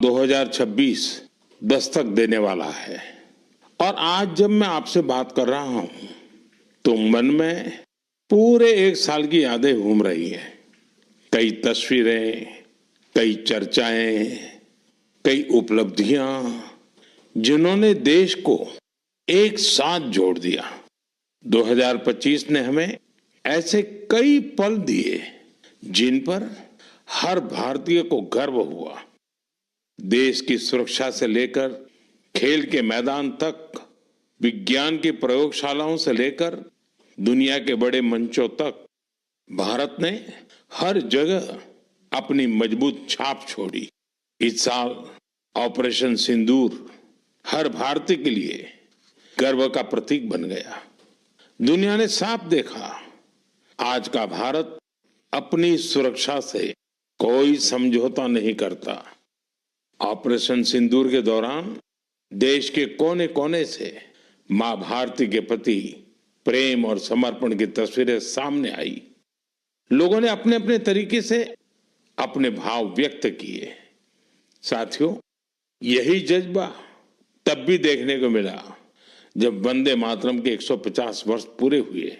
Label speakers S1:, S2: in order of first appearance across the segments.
S1: 2026 दस्तक देने वाला है और आज जब मैं आपसे बात कर रहा हूं तो मन में पूरे एक साल की यादें घूम रही हैं। कई तस्वीरें, कई चर्चाएं, कई उपलब्धियां जिन्होंने देश को एक साथ जोड़ दिया। 2025 ने हमें ऐसे कई पल दिए जिन पर हर भारतीय को गर्व हुआ। देश की सुरक्षा से लेकर खेल के मैदान तक, विज्ञान की प्रयोगशालाओं से लेकर दुनिया के बड़े मंचों तक भारत ने हर जगह अपनी मजबूत छाप छोड़ी। इस साल ऑपरेशन सिंदूर हर भारतीय के लिए गर्व का प्रतीक बन गया। दुनिया ने साफ देखा, आज का भारत अपनी सुरक्षा से कोई समझौता नहीं करता। ऑपरेशन सिंदूर के दौरान देश के कोने कोने से मां भारती के प्रति प्रेम और समर्पण की तस्वीरें सामने आई। लोगों ने अपने अपने तरीके से अपने भाव व्यक्त किए। साथियों, यही जज्बा तब भी देखने को मिला जब वंदे मातरम के 150 वर्ष पूरे हुए।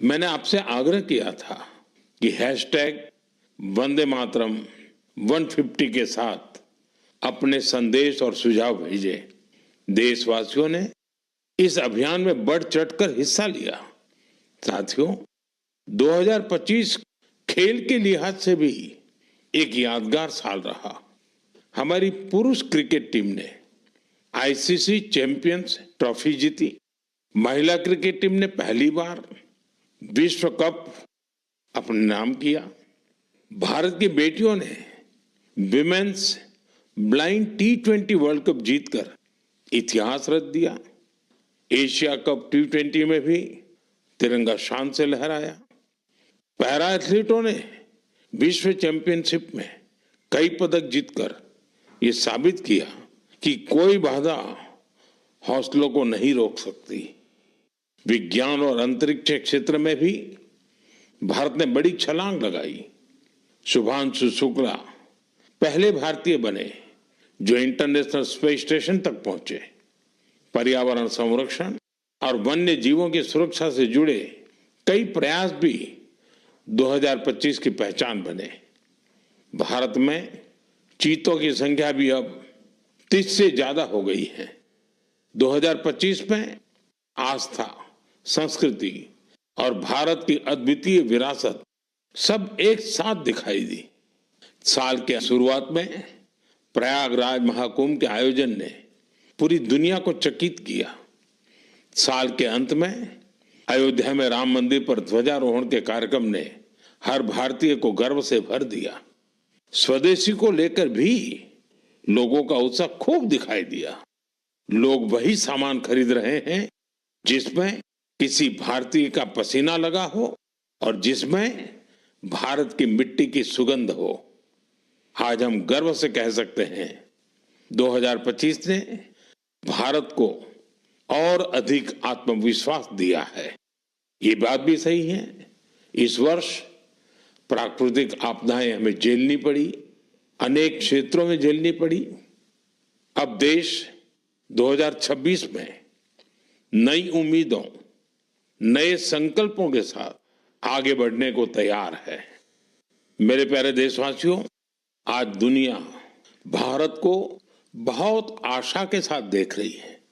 S1: मैंने आपसे आग्रह किया था कि हैशटैग वंदे मातरम 150 के साथ अपने संदेश और सुझाव भेजे। देशवासियों ने इस अभियान में बढ़ चढ़कर हिस्सा लिया। साथियों, 2025 खेल के लिहाज से भी एक यादगार साल रहा। हमारी पुरुष क्रिकेट टीम ने आईसीसी चैंपियंस ट्रॉफी जीती। महिला क्रिकेट टीम ने पहली बार विश्व कप अपने नाम किया। भारत की बेटियों ने women's blind T20 world cup जीतकर इतिहास रच दिया। एशिया कप T20 में भी तिरंगा शान से लहराया। पैरा एथलीटों ने विश्व चैंपियनशिप में कई पदक जीतकर ये साबित किया कि कोई बाधा हौसलों को नहीं रोक सकती। विज्ञान और अंतरिक्ष क्षेत्र में भी भारत ने बड़ी छलांग लगाई। शुभांशु शुक्ला पहले भारतीय बने जो इंटरनेशनल स्पेस स्टेशन तक पहुंचे। पर्यावरण संरक्षण और वन्य जीवों की सुरक्षा से जुड़े कई प्रयास भी 2025 की पहचान बने। भारत में चीतों की संख्या भी अब 30 से ज्यादा हो गई है। 2025 में आस्था, संस्कृति और भारत की अद्वितीय विरासत सब एक साथ दिखाई दी। साल के शुरुआत में प्रयागराज महाकुंभ के आयोजन ने पूरी दुनिया को चकित किया। साल के अंत में अयोध्या में राम मंदिर पर ध्वजारोहण के कार्यक्रम ने हर भारतीय को गर्व से भर दिया। स्वदेशी को लेकर भी लोगों का उत्साह खूब दिखाई दिया। लोग वही सामान खरीद रहे हैं जिसमें किसी भारतीय का पसीना लगा हो और जिसमें भारत की मिट्टी की सुगंध हो। आज हम गर्व से कह सकते हैं 2025 ने भारत को और अधिक आत्मविश्वास दिया है। ये बात भी सही है, इस वर्ष प्राकृतिक आपदाएं हमें झेलनी पड़ी, अनेक क्षेत्रों में झेलनी पड़ी। अब देश 2026 में नई उम्मीदों, नए संकल्पों के साथ आगे बढ़ने को तैयार है। मेरे प्यारे देशवासियों, आज दुनिया भारत को बहुत आशा के साथ देख रही है।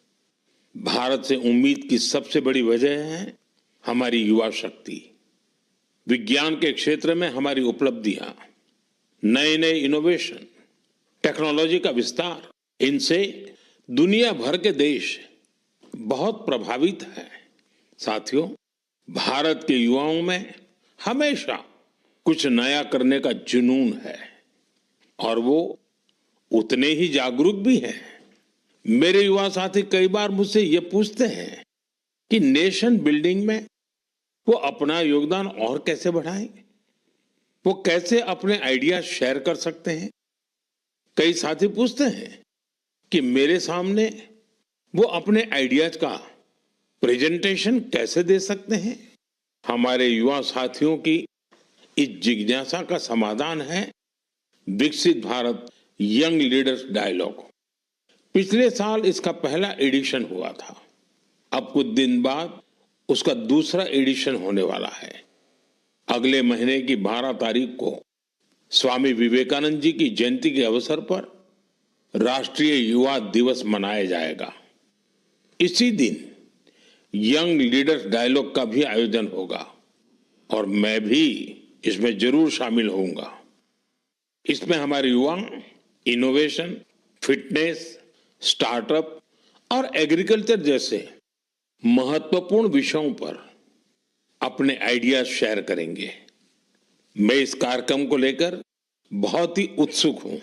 S1: भारत से उम्मीद की सबसे बड़ी वजह है हमारी युवा शक्ति। विज्ञान के क्षेत्र में हमारी उपलब्धियां, नए नए इनोवेशन, टेक्नोलॉजी का विस्तार, इनसे दुनिया भर के देश बहुत प्रभावित हैं। साथियों, भारत के युवाओं में हमेशा कुछ नया करने का जुनून है और वो उतने ही जागरूक भी हैं। मेरे युवा साथी कई बार मुझसे ये पूछते हैं कि नेशन बिल्डिंग में वो अपना योगदान और कैसे बढ़ाएं, वो कैसे अपने आइडिया शेयर कर सकते हैं। कई साथी पूछते हैं कि मेरे सामने वो अपने आइडियाज का प्रेजेंटेशन कैसे दे सकते हैं। हमारे युवा साथियों की इस जिज्ञासा का समाधान है विकसित भारत यंग लीडर्स डायलॉग। पिछले साल इसका पहला एडिशन हुआ था। अब कुछ दिन बाद उसका दूसरा एडिशन होने वाला है। अगले महीने की 12 तारीख को स्वामी विवेकानंद जी की जयंती के अवसर पर राष्ट्रीय युवा दिवस मनाया जाएगा। इसी दिन यंग लीडर्स डायलॉग का भी आयोजन होगा और मैं भी इसमें जरूर शामिल होऊंगा। इसमें हमारे युवा इनोवेशन, फिटनेस, स्टार्टअप और एग्रीकल्चर जैसे महत्वपूर्ण विषयों पर अपने आइडियाज शेयर करेंगे। मैं इस कार्यक्रम को लेकर बहुत ही उत्सुक हूं।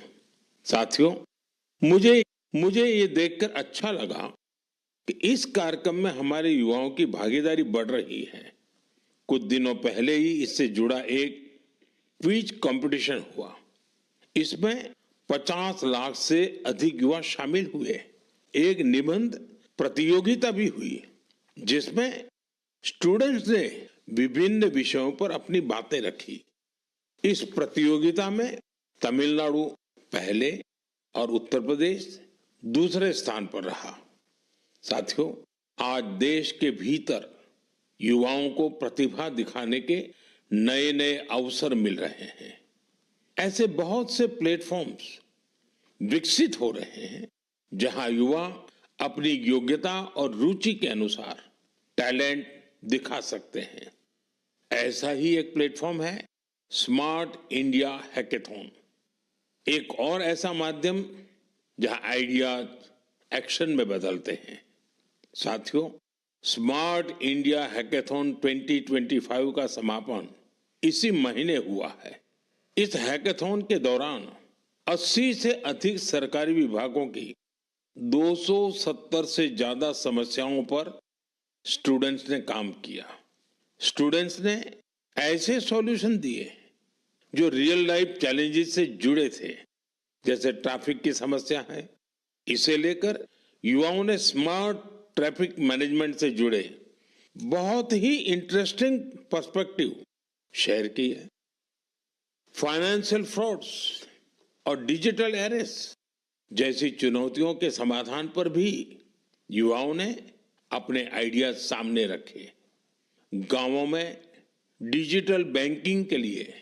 S1: साथियों, मुझे ये देखकर अच्छा लगा कि इस कार्यक्रम में हमारे युवाओं की भागीदारी बढ़ रही है। कुछ दिनों पहले ही इससे जुड़ा एक क्विज कंपटीशन हुआ। इसमें 50 लाख से अधिक युवा शामिल हुए। एक निबंध प्रतियोगिता भी हुई जिसमें स्टूडेंट्स ने विभिन्न विषयों पर अपनी बातें रखी। इस प्रतियोगिता में तमिलनाडु पहले और उत्तर प्रदेश दूसरे स्थान पर रहा। साथियों, आज देश के भीतर युवाओं को प्रतिभा दिखाने के नए नए अवसर मिल रहे हैं। ऐसे बहुत से प्लेटफॉर्म्स विकसित हो रहे हैं जहां युवा अपनी योग्यता और रुचि के अनुसार टैलेंट दिखा सकते हैं। ऐसा ही एक प्लेटफॉर्म है स्मार्ट इंडिया हैकेथॉन। एक और ऐसा माध्यम जहां आइडियाज एक्शन में बदलते हैं। साथियों, स्मार्ट इंडिया हैकेथॉन 2025 का समापन इसी महीने हुआ है। इस हैकेथॉन के दौरान 80 से अधिक सरकारी विभागों की 270 से ज्यादा समस्याओं पर स्टूडेंट्स ने काम किया। स्टूडेंट्स ने ऐसे सॉल्यूशन दिए जो रियल लाइफ चैलेंजेस से जुड़े थे, जैसे ट्रैफिक की समस्या है। इसे लेकर युवाओं ने स्मार्ट ट्रैफिक मैनेजमेंट से जुड़े बहुत ही इंटरेस्टिंग पर्सपेक्टिव शेयर किए। फाइनेंशियल फ्रॉड्स और डिजिटल एरेस जैसी चुनौतियों के समाधान पर भी युवाओं ने अपने आइडियाज सामने रखे। गांवों में डिजिटल बैंकिंग के लिए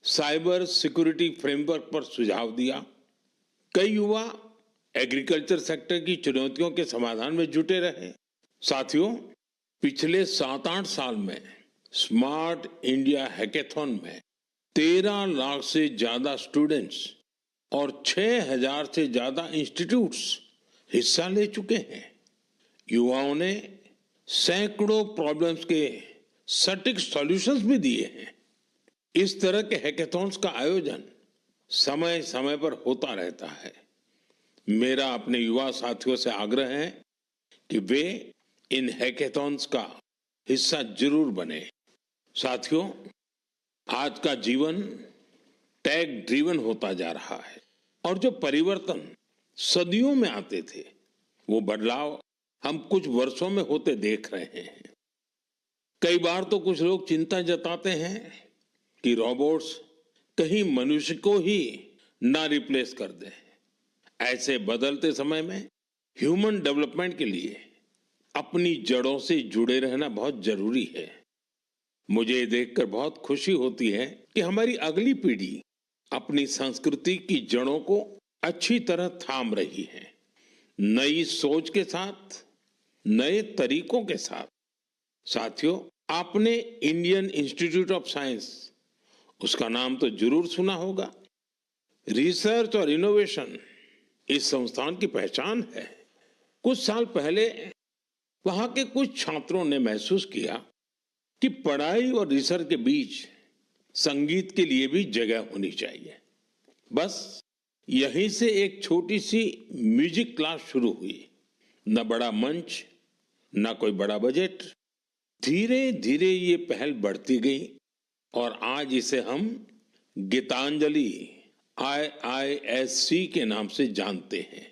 S1: साइबर सिक्योरिटी फ्रेमवर्क पर सुझाव दिया। कई युवा एग्रीकल्चर सेक्टर की चुनौतियों के समाधान में जुटे रहे। साथियों, पिछले 7-8 साल में स्मार्ट इंडिया हैकेथॉन में 13 लाख से ज्यादा स्टूडेंट्स और 6,000 से ज्यादा इंस्टीट्यूट्स हिस्सा ले चुके हैं। युवाओं ने सैकड़ों प्रॉब्लम्स के सटीक सॉल्यूशंस भी दिए हैं। इस तरह के हैकेथॉन्स का आयोजन समय समय पर होता रहता है। मेरा अपने युवा साथियों से आग्रह है कि वे इन हैकेथॉन्स का हिस्सा जरूर बने। साथियों, आज का जीवन टेक ड्रिवन होता जा रहा है और जो परिवर्तन सदियों में आते थे, वो बदलाव हम कुछ वर्षों में होते देख रहे हैं। कई बार तो कुछ लोग चिंता जताते हैं कि रोबोट्स कहीं मनुष्य को ही ना रिप्लेस कर दें। ऐसे बदलते समय में ह्यूमन डेवलपमेंट के लिए अपनी जड़ों से जुड़े रहना बहुत जरूरी है। मुझे ये देखकर बहुत खुशी होती है कि हमारी अगली पीढ़ी अपनी संस्कृति की जड़ों को अच्छी तरह थाम रही है। नई सोच के साथ, नए तरीकों के साथ। साथियों, आपने इंडियन इंस्टीट्यूट ऑफ साइंस, उसका नाम तो जरूर सुना होगा। रिसर्च और इनोवेशन इस संस्थान की पहचान है। कुछ साल पहले वहां के कुछ छात्रों ने महसूस किया कि पढ़ाई और रिसर्च के बीच संगीत के लिए भी जगह होनी चाहिए। बस यहीं से एक छोटी सी म्यूजिक क्लास शुरू हुई। न बड़ा मंच, न कोई बड़ा बजट। धीरे धीरे ये पहल बढ़ती गई और आज इसे हम गीतांजलि IISC के नाम से जानते हैं।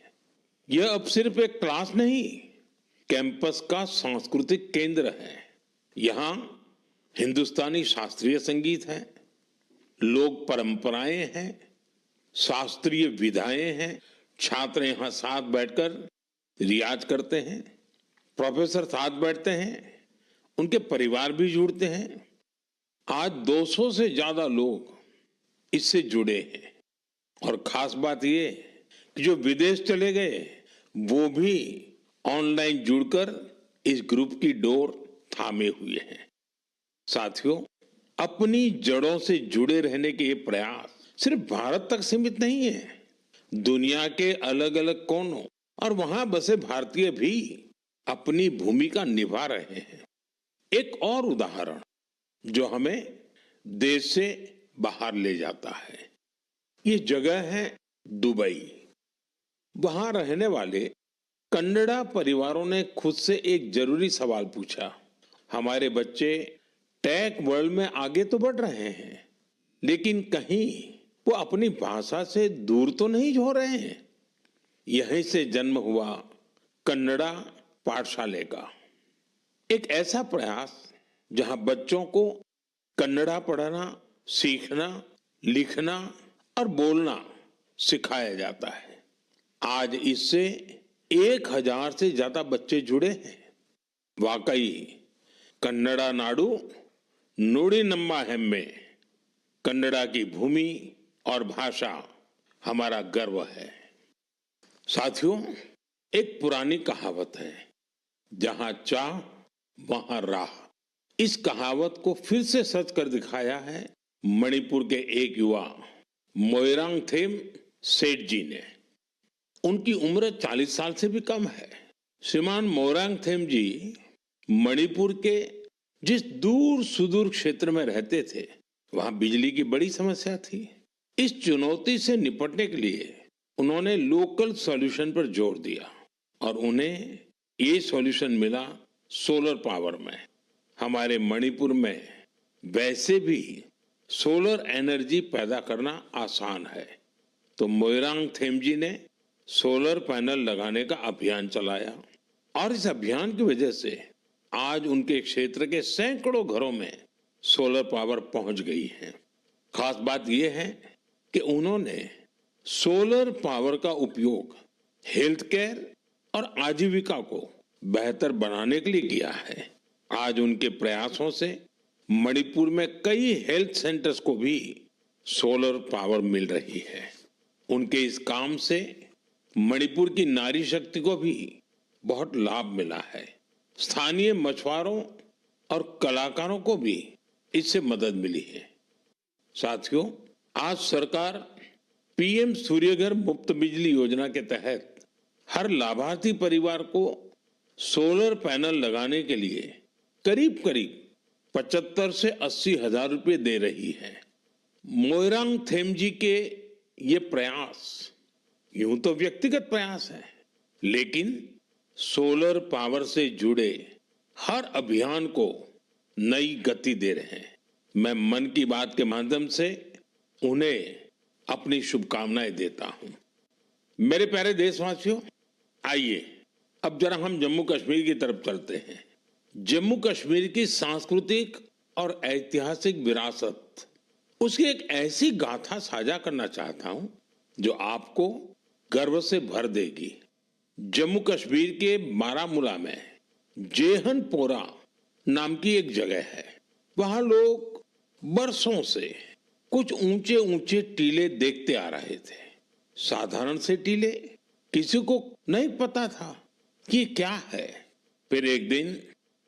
S1: यह अब सिर्फ एक क्लास नहीं, कैंपस का सांस्कृतिक केंद्र है। यहाँ हिंदुस्तानी शास्त्रीय संगीत है, लोक परंपराएं हैं, शास्त्रीय विधाएं हैं, छात्र यहाँ साथ बैठकर रियाज करते हैं, प्रोफेसर साथ बैठते हैं, उनके परिवार भी जुड़ते हैं। आज 200 से ज्यादा लोग इससे जुड़े हैं और खास बात ये कि जो विदेश चले गए वो भी ऑनलाइन जुड़कर इस ग्रुप की डोर थामे हुए हैं। साथियों, अपनी जड़ों से जुड़े रहने के ये प्रयास सिर्फ भारत तक सीमित नहीं है। दुनिया के अलग अलग कोनों और वहां बसे भारतीय भी अपनी भूमिका निभा रहे हैं। एक और उदाहरण जो हमें देश से बाहर ले जाता है, ये जगह है दुबई। वहां रहने वाले कन्नड़ा परिवारों ने खुद से एक जरूरी सवाल पूछा। हमारे बच्चे टेक वर्ल्ड में आगे तो बढ़ रहे हैं, लेकिन कहीं वो अपनी भाषा से दूर तो नहीं हो रहे हैं। यहीं से जन्म हुआ कन्नड़ा पाठशाले का, एक ऐसा प्रयास जहां बच्चों को कन्नड़ा पढ़ना, सीखना, लिखना और बोलना सिखाया जाता है। आज इससे 1000 से ज्यादा बच्चे जुड़े हैं। वाकई कन्नड़ा नाडु नुडी नम्मा हेम्मे, कन्नड़ा की भूमि और भाषा हमारा गर्व है। साथियों, एक पुरानी कहावत है, जहां चाह वहां राह। इस कहावत को फिर से सच कर दिखाया है मणिपुर के एक युवा मोइरांगथेम सेठ जी ने। उनकी उम्र 40 साल से भी कम है। श्रीमान मोइरांगथेम जी मणिपुर के जिस दूर सुदूर क्षेत्र में रहते थे, वहां बिजली की बड़ी समस्या थी। इस चुनौती से निपटने के लिए उन्होंने लोकल सॉल्यूशन पर जोर दिया और उन्हें ये सॉल्यूशन मिला सोलर पावर में। हमारे मणिपुर में वैसे भी सोलर एनर्जी पैदा करना आसान है, तो मोइरांगथेम जी ने सोलर पैनल लगाने का अभियान चलाया और इस अभियान की वजह से आज उनके क्षेत्र के सैकड़ों घरों में सोलर पावर पहुंच गई है। खास बात यह है कि उन्होंने सोलर पावर का उपयोग हेल्थ केयर और आजीविका को बेहतर बनाने के लिए किया है। आज उनके प्रयासों से मणिपुर में कई हेल्थ सेंटर्स को भी सोलर पावर मिल रही है। उनके इस काम से मणिपुर की नारी शक्ति को भी बहुत लाभ मिला है। स्थानीय मछुआरों और कलाकारों को भी इससे मदद मिली है। साथियों, आज सरकार पीएम सूर्यघर मुफ्त बिजली योजना के तहत हर लाभार्थी परिवार को सोलर पैनल लगाने के लिए करीब करीब 75 से 80 हजार रुपए दे रही है। मोइरांगथेम जी के ये प्रयास यूं तो व्यक्तिगत प्रयास है, लेकिन सोलर पावर से जुड़े हर अभियान को नई गति दे रहे हैं। मैं मन की बात के माध्यम से उन्हें अपनी शुभकामनाएं देता हूं। मेरे प्यारे देशवासियों, आइए अब जरा हम जम्मू कश्मीर की तरफ चलते हैं। जम्मू कश्मीर की सांस्कृतिक और ऐतिहासिक विरासत, उसकी एक ऐसी गाथा साझा करना चाहता हूं जो आपको गर्व से भर देगी। जम्मू कश्मीर के बारामूला में जेहनपोरा नाम की एक जगह है। वहां लोग बरसों से कुछ ऊंचे ऊंचे टीले देखते आ रहे थे। साधारण से टीले, किसी को नहीं पता था कि क्या है। फिर एक दिन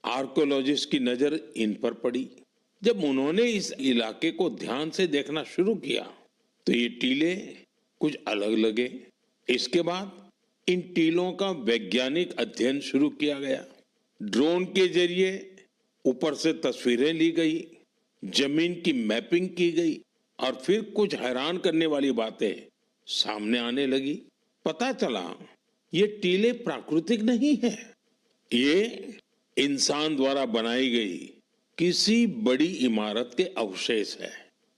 S1: आर्कियोलॉजिस्ट की नजर इन पर पड़ी। जब उन्होंने इस इलाके को ध्यान से देखना शुरू किया तो ये टीले कुछ अलग लगे। इसके बाद इन टीलों का वैज्ञानिक अध्ययन शुरू किया गया। ड्रोन के जरिए ऊपर से तस्वीरें ली गई, जमीन की मैपिंग की गई और फिर कुछ हैरान करने वाली बातें सामने आने लगी। पता चला ये टीले प्राकृतिक नहीं है, ये इंसान द्वारा बनाई गई किसी बड़ी इमारत के अवशेष है।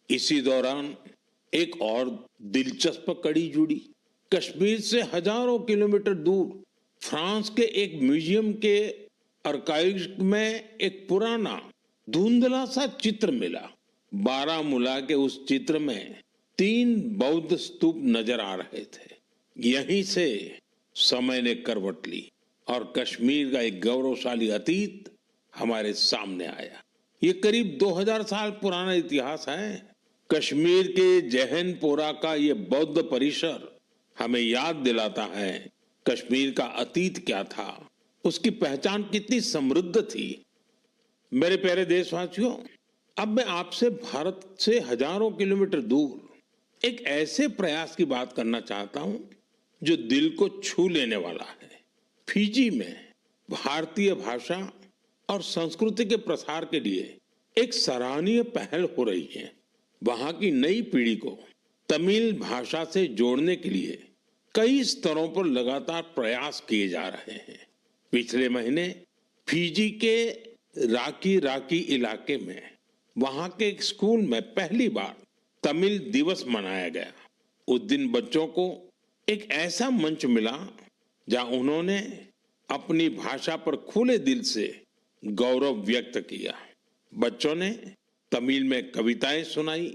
S1: इसी दौरान एक और दिलचस्प कड़ी जुड़ी। कश्मीर से हजारों किलोमीटर दूर फ्रांस के एक म्यूजियम के आर्काइव्स में एक पुराना धुंधला सा चित्र मिला। बारामूला के उस चित्र में 3 बौद्ध स्तूप नजर आ रहे थे। यहीं से समय ने करवट ली और कश्मीर का एक गौरवशाली अतीत हमारे सामने आया। ये करीब 2000 साल पुराना इतिहास है। कश्मीर के जहनपोरा का ये बौद्ध परिसर हमें याद दिलाता है कश्मीर का अतीत क्या था, उसकी पहचान कितनी समृद्ध थी। मेरे प्यारे देशवासियों, अब मैं आपसे भारत से हजारों किलोमीटर दूर एक ऐसे प्रयास की बात करना चाहता हूं जो दिल को छू लेने वाला है। फिजी में भारतीय भाषा और संस्कृति के प्रसार के लिए एक सराहनीय पहल हो रही है। वहां की नई पीढ़ी को तमिल भाषा से जोड़ने के लिए कई स्तरों पर लगातार प्रयास किए जा रहे हैं। पिछले महीने फिजी के राकी राकी इलाके में वहां के एक स्कूल में पहली बार तमिल दिवस मनाया गया। उस दिन बच्चों को एक ऐसा मंच मिला जहां उन्होंने अपनी भाषा पर खुले दिल से गौरव व्यक्त किया। बच्चों ने तमिल में कविताएं सुनाई,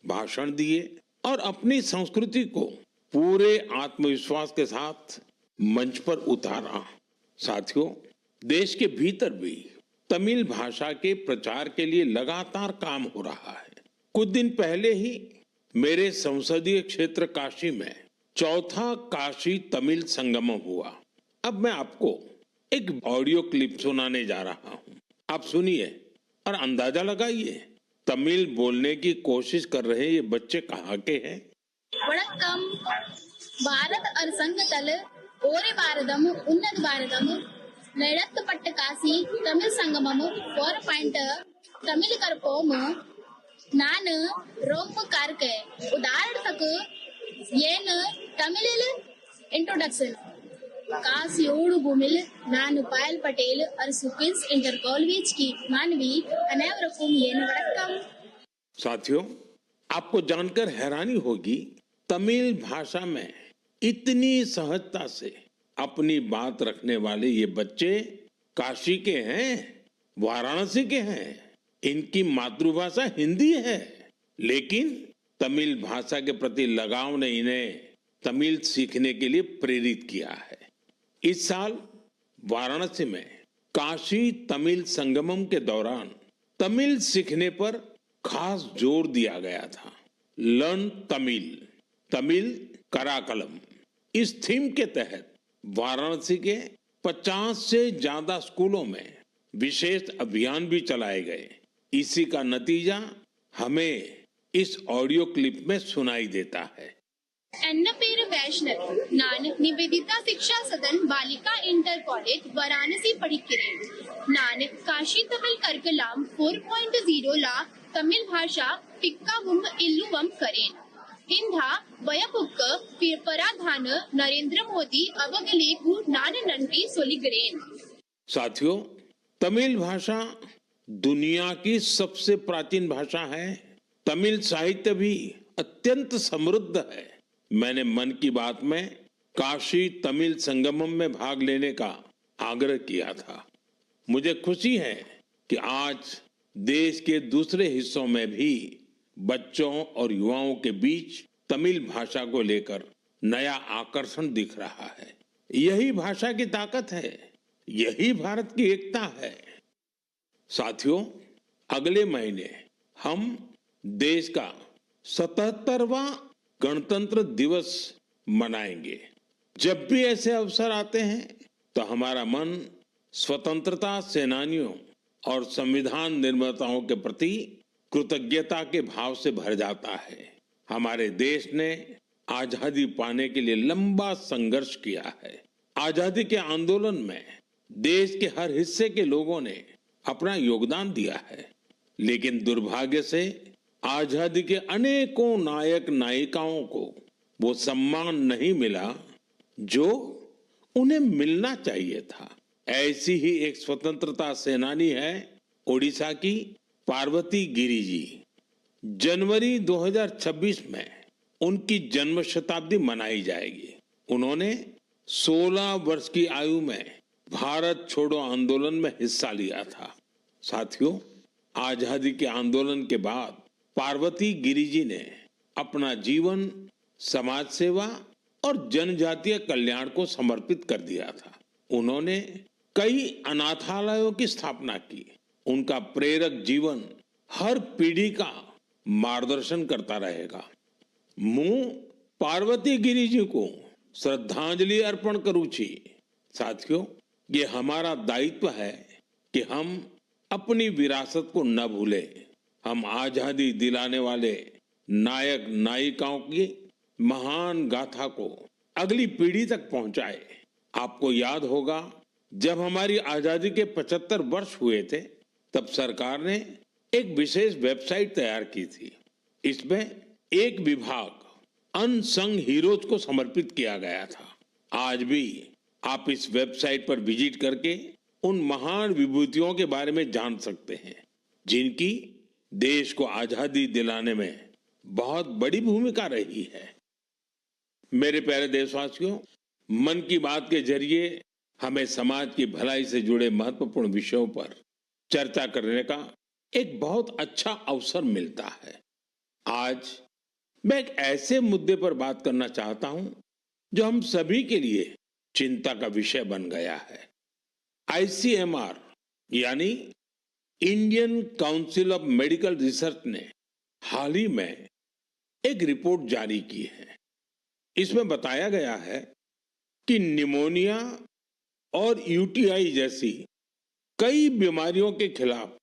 S1: भाषण दिए और अपनी संस्कृति को पूरे आत्मविश्वास के साथ मंच पर उतारा। साथियों, देश के भीतर भी तमिल भाषा के प्रचार के लिए लगातार काम हो रहा है। कुछ दिन पहले ही मेरे संसदीय क्षेत्र काशी में चौथा काशी तमिल संगमम हुआ। अब मैं आपको एक ऑडियो क्लिप सुनाने जा रहा हूं। आप सुनिए और अंदाजा लगाइए तमिल बोलने की कोशिश कर रहे ये बच्चे कहाँ के हैं।
S2: வணக்கம். பாரத் அரசங்கத்தல் ஓரே பாரதம் உன்னத பாரதம் நடத்தப்பட்ட காசி தமிழ் சங்கமம் 4 தமிழ் கற்போம் நான் ரொம்ப கார்க்க உதாரணத்துக்கு ஏன்னு தமிழில் इंट्रोडक्शन कासियोड़ भूमिल नानु पायल पटेल और सुकिंस इंटर कॉलेज की मानवी अनेवरकुम येन वड़क्कम।
S1: साथियों, आपको जानकर हैरानी होगी तमिल भाषा में इतनी सहजता से अपनी बात रखने वाले ये बच्चे काशी के हैं, वाराणसी के हैं। इनकी मातृभाषा हिंदी है, लेकिन तमिल भाषा के प्रति लगाव ने इन्हें तमिल सीखने के लिए प्रेरित किया है। इस साल वाराणसी में काशी तमिल संगमम के दौरान तमिल सीखने पर खास जोर दिया गया था। लर्न तमिल, तमिल कराकलम, इस थीम के तहत वाराणसी के 50 से ज्यादा स्कूलों में विशेष अभियान भी चलाए गए। इसी का नतीजा हमें इस ऑडियो क्लिप में सुनाई देता है।
S2: एन्न पेर वैष्णव नान निवेदिता शिक्षा सदन बालिका इंटर कॉलेज वाराणसी पढ़िक्किरेन। नान काशी तमिल कर्कलाम 4.0 ला तमिल भाषा पिक्कावुम इल्लुवम करेन। इंधा वयपुक्क पराधान नरेंद्र मोदी अवगलेगु नान नंटी सोलिगरेन।
S1: साथियों, तमिल भाषा दुनिया की सबसे प्राचीन भाषा है। तमिल साहित्य भी अत्यंत समृद्ध है। मैंने मन की बात में काशी तमिल संगमम में भाग लेने का आग्रह किया था। मुझे खुशी है कि आज देश के दूसरे हिस्सों में भी बच्चों और युवाओं के बीच तमिल भाषा को लेकर नया आकर्षण दिख रहा है। यही भाषा की ताकत है, यही भारत की एकता है। साथियों, अगले महीने हम देश का 77वां गणतंत्र दिवस मनाएंगे। जब भी ऐसे अवसर आते हैं तो हमारा मन स्वतंत्रता सेनानियों और संविधान निर्माताओं के प्रति कृतज्ञता के भाव से भर जाता है। हमारे देश ने आजादी पाने के लिए लंबा संघर्ष किया है। आजादी के आंदोलन में देश के हर हिस्से के लोगों ने अपना योगदान दिया है, लेकिन दुर्भाग्य से आजादी के अनेकों नायक नायिकाओं को वो सम्मान नहीं मिला जो उन्हें मिलना चाहिए था। ऐसी ही एक स्वतंत्रता सेनानी है ओडिशा की पार्वती गिरी जी। जनवरी 2026 में उनकी जन्म शताब्दी मनाई जाएगी। उन्होंने 16 वर्ष की आयु में भारत छोड़ो आंदोलन में हिस्सा लिया था। साथियों, आजादी के आंदोलन के बाद पार्वती गिरी जी ने अपना जीवन समाज सेवा और जनजातीय कल्याण को समर्पित कर दिया था। उन्होंने कई अनाथालयों की स्थापना की। उनका प्रेरक जीवन हर पीढ़ी का मार्गदर्शन करता रहेगा। मैं पार्वती गिरी जी को श्रद्धांजलि अर्पण करूँ छी। साथियों, ये हमारा दायित्व है कि हम अपनी विरासत को न भूलें। हम आजादी दिलाने वाले नायक नायिकाओं की महान गाथा को अगली पीढ़ी तक पहुंचाए। आपको याद होगा, जब हमारी आजादी के 75 वर्ष हुए थे, तब सरकार ने एक विशेष वेबसाइट तैयार की थी। इसमें एक विभाग अनसंग हीरोज को समर्पित किया गया था। आज भी आप इस वेबसाइट पर विजिट करके उन महान विभूतियों के बारे में जान सकते हैं, जिनकी देश को आजादी दिलाने में बहुत बड़ी भूमिका रही है। मेरे प्यारे देशवासियों, मन की बात के जरिए हमें समाज की भलाई से जुड़े महत्वपूर्ण विषयों पर चर्चा करने का एक बहुत अच्छा अवसर मिलता है। आज मैं एक ऐसे मुद्दे पर बात करना चाहता हूं जो हम सभी के लिए चिंता का विषय बन गया है। ICMR यानी Indian council of medical research ने हाल ही में एक रिपोर्ट जारी की है। इसमें बताया गया है कि निमोनिया और UTI जैसी कई बीमारियों के खिलाफ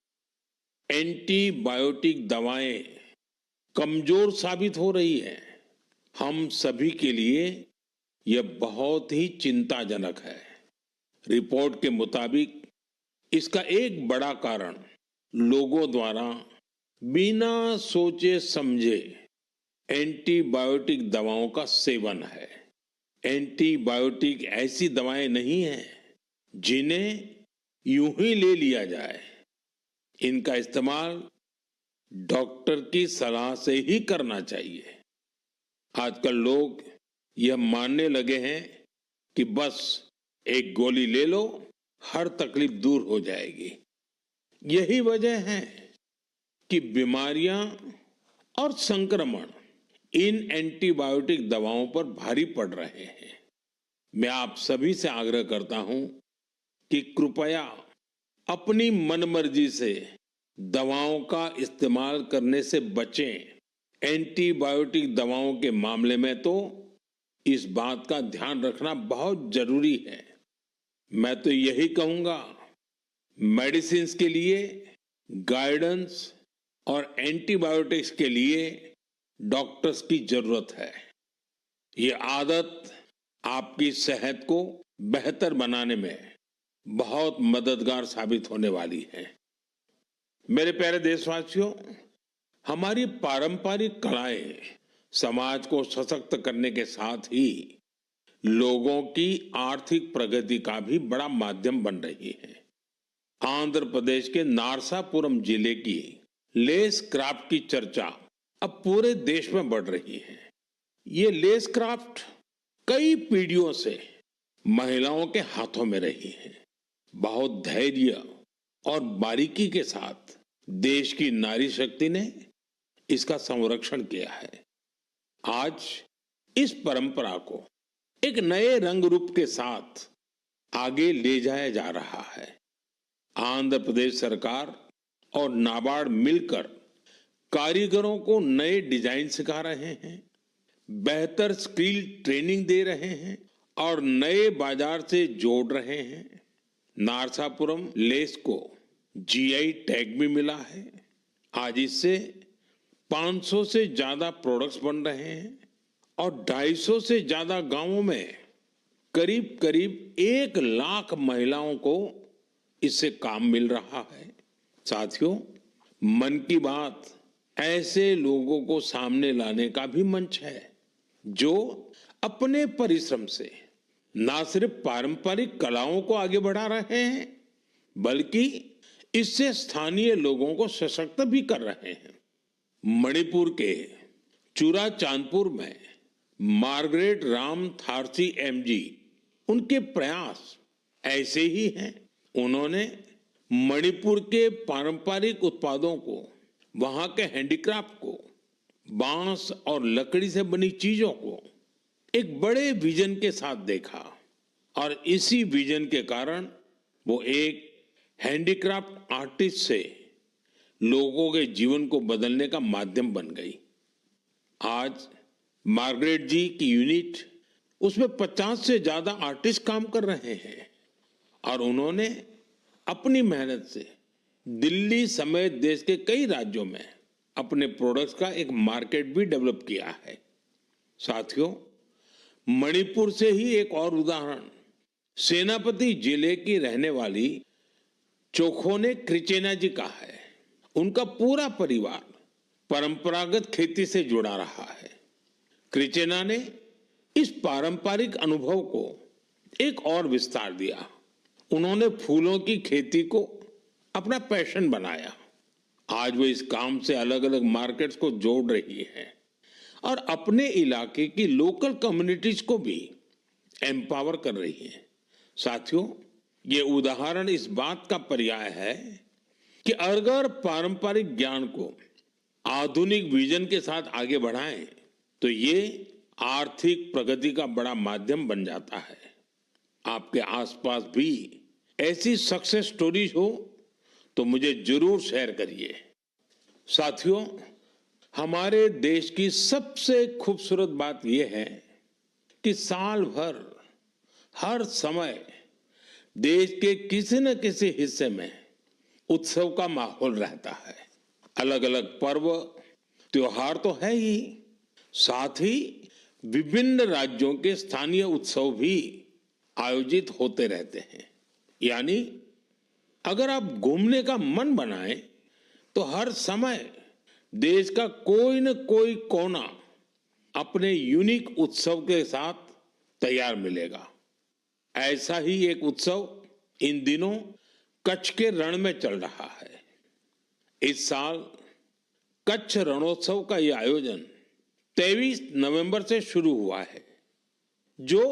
S1: एंटीबायोटिक दवाएं कमजोर साबित हो रही है। हम सभी के लिए यह बहुत ही चिंताजनक है। रिपोर्ट के मुताबिक इसका एक बड़ा कारण लोगों द्वारा बिना सोचे समझे एंटीबायोटिक दवाओं का सेवन है। एंटीबायोटिक ऐसी दवाएं नहीं हैं जिन्हें यूं ही ले लिया जाए। इनका इस्तेमाल डॉक्टर की सलाह से ही करना चाहिए। आजकल लोग यह मानने लगे हैं कि बस एक गोली ले लो, हर तकलीफ दूर हो जाएगी। यही वजह है कि बीमारियां और संक्रमण इन एंटीबायोटिक दवाओं पर भारी पड़ रहे हैं। मैं आप सभी से आग्रह करता हूं कि कृपया अपनी मनमर्जी से दवाओं का इस्तेमाल करने से बचें। एंटीबायोटिक दवाओं के मामले में तो इस बात का ध्यान रखना बहुत जरूरी है। मैं तो यही कहूंगा, मेडिसिन्स के लिए गाइडेंस और एंटीबायोटिक्स के लिए डॉक्टर्स की जरूरत है। ये आदत आपकी सेहत को बेहतर बनाने में बहुत मददगार साबित होने वाली है। मेरे प्यारे देशवासियों, हमारी पारंपरिक कलाएं समाज को सशक्त करने के साथ ही लोगों की आर्थिक प्रगति का भी बड़ा माध्यम बन रही है। आंध्र प्रदेश के नारसापुरम जिले की लेस क्राफ्ट की चर्चा अब पूरे देश में बढ़ रही है। ये लेस क्राफ्ट कई पीढ़ियों से महिलाओं के हाथों में रही है। बहुत धैर्य और बारीकी के साथ देश की नारी शक्ति ने इसका संरक्षण किया है। आज इस परंपरा को एक नए रंग रूप के साथ आगे ले जाया जा रहा है। आंध्र प्रदेश सरकार और नाबार्ड मिलकर कारीगरों को नए डिजाइन सिखा रहे हैं, बेहतर स्किल ट्रेनिंग दे रहे हैं और नए बाजार से जोड़ रहे हैं। नारसापुरम लेस को GI टैग भी मिला है। आज इससे 500 से ज्यादा प्रोडक्ट्स बन रहे हैं और 250 से ज्यादा गांवों में करीब करीब 1 लाख महिलाओं को इससे काम मिल रहा है। साथियों, मन की बात ऐसे लोगों को सामने लाने का भी मंच है जो अपने परिश्रम से ना सिर्फ पारंपरिक कलाओं को आगे बढ़ा रहे हैं, बल्कि इससे स्थानीय लोगों को सशक्त भी कर रहे हैं। मणिपुर के चुराचांदपुर में मार्गरेट राम थारसी MG, उनके प्रयास ऐसे ही हैं। उन्होंने मणिपुर के पारंपरिक उत्पादों को, वहां के हैंडीक्राफ्ट को बांस और लकड़ी से बनी चीजों को एक बड़े विजन के साथ देखा और इसी विजन के कारण वो एक हैंडीक्राफ्ट आर्टिस्ट से लोगों के जीवन को बदलने का माध्यम बन गई। आज मार्गरेट जी की यूनिट, उसमें 50 से ज्यादा आर्टिस्ट काम कर रहे हैं और उन्होंने अपनी मेहनत से दिल्ली समेत देश के कई राज्यों में अपने प्रोडक्ट्स का एक मार्केट भी डेवलप किया है। साथियों, मणिपुर से ही एक और उदाहरण सेनापति जिले की रहने वाली चोखोने क्रिचेना जी का है। उनका पूरा परिवार परंपरागत खेती से जुड़ा रहा है। क्रिचेना ने इस पारंपरिक अनुभव को एक और विस्तार दिया। उन्होंने फूलों की खेती को अपना पैशन बनाया। आज वो इस काम से अलग अलग मार्केट्स को जोड़ रही है और अपने इलाके की लोकल कम्युनिटीज को भी एम्पावर कर रही है। साथियों, ये उदाहरण इस बात का पर्याय है कि अगर पारंपरिक ज्ञान को आधुनिक विजन के साथ आगे बढ़ाएं तो ये आर्थिक प्रगति का बड़ा माध्यम बन जाता है। आपके आसपास भी ऐसी सक्सेस स्टोरीज हो तो मुझे जरूर शेयर करिए। साथियों, हमारे देश की सबसे खूबसूरत बात यह है कि साल भर हर समय देश के किसी न किसी हिस्से में उत्सव का माहौल रहता है। अलग अलग पर्व त्योहार तो है ही, साथ ही विभिन्न राज्यों के स्थानीय उत्सव भी आयोजित होते रहते हैं। यानी अगर आप घूमने का मन बनाएं तो हर समय देश का कोई न कोई कोना अपने यूनिक उत्सव के साथ तैयार मिलेगा। ऐसा ही एक उत्सव इन दिनों कच्छ के रण में चल रहा है। इस साल कच्छ रणोत्सव का यह आयोजन 23 नवंबर से शुरू हुआ है, जो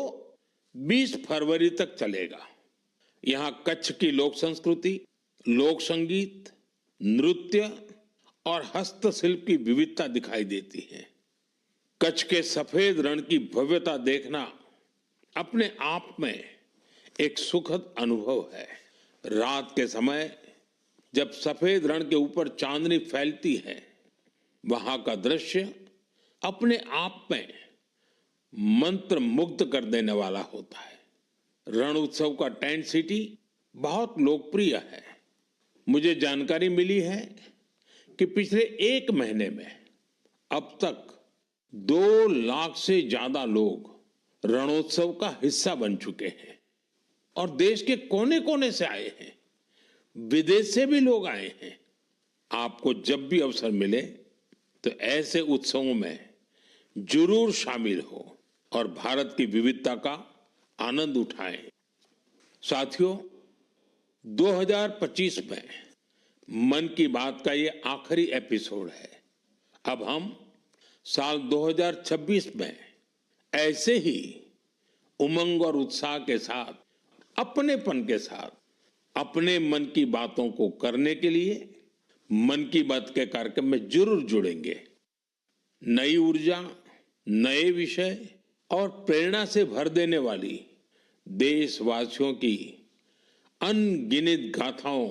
S1: 20 फरवरी तक चलेगा। यहां कच्छ की लोक संस्कृति, लोक संगीत, नृत्य और हस्तशिल्प की विविधता दिखाई देती है। कच्छ के सफेद रण की भव्यता देखना अपने आप में एक सुखद अनुभव है। रात के समय जब सफेद रण के ऊपर चांदनी फैलती है, वहां का दृश्य अपने आप में मंत्र मुग्ध कर देने वाला होता है। रण उत्सव का टेंट सिटी बहुत लोकप्रिय है। मुझे जानकारी मिली है कि पिछले 1 महीने में अब तक 2 लाख से ज्यादा लोग रणोत्सव का हिस्सा बन चुके हैं और देश के कोने कोने से आए हैं, विदेश से भी लोग आए हैं। आपको जब भी अवसर मिले तो ऐसे उत्सवों में जरूर शामिल हो और भारत की विविधता का आनंद उठाएं। साथियों, 2025 में मन की बात का ये आखिरी एपिसोड है। अब हम साल 2026 में ऐसे ही उमंग और उत्साह के साथ, अपनेपन के साथ अपने मन की बातों को करने के लिए मन की बात के कार्यक्रम में जरूर जुड़ेंगे। नई ऊर्जा, नए विषय और प्रेरणा से भर देने वाली देशवासियों की अनगिनत गाथाओं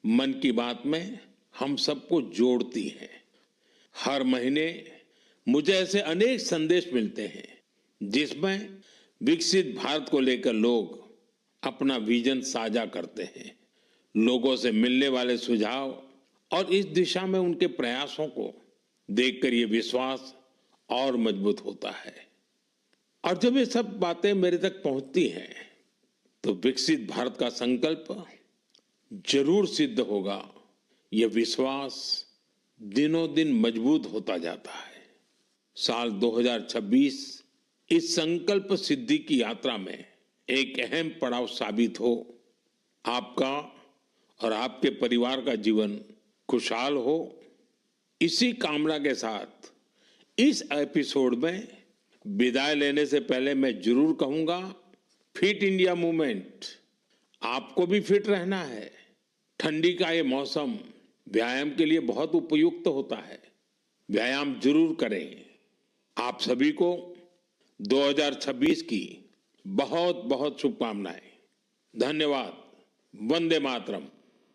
S1: मन की बात में हम सबको जोड़ती हैं। हर महीने मुझे ऐसे अनेक संदेश मिलते हैं जिसमें विकसित भारत को लेकर लोग अपना विजन साझा करते हैं। लोगों से मिलने वाले सुझाव और इस दिशा में उनके प्रयासों को देखकर ये विश्वास और मजबूत होता है। और जब ये सब बातें मेरे तक पहुंचती हैं तो विकसित भारत का संकल्प जरूर सिद्ध होगा। यह विश्वास दिनों दिन मजबूत होता जाता है। साल 2026 इस संकल्प सिद्धि की यात्रा में एक अहम पड़ाव साबित हो। आपका और आपके परिवार का जीवन खुशहाल हो, इसी कामना के साथ इस एपिसोड में विदाई लेने से पहले मैं जरूर कहूंगा, फिट इंडिया मूवमेंट आपको भी फिट रहना है। ठंडी का ये मौसम व्यायाम के लिए बहुत उपयुक्त होता है। व्यायाम जरूर करें। आप सभी को 2026 की बहुत बहुत शुभकामनाएं। धन्यवाद। वंदे मातरम।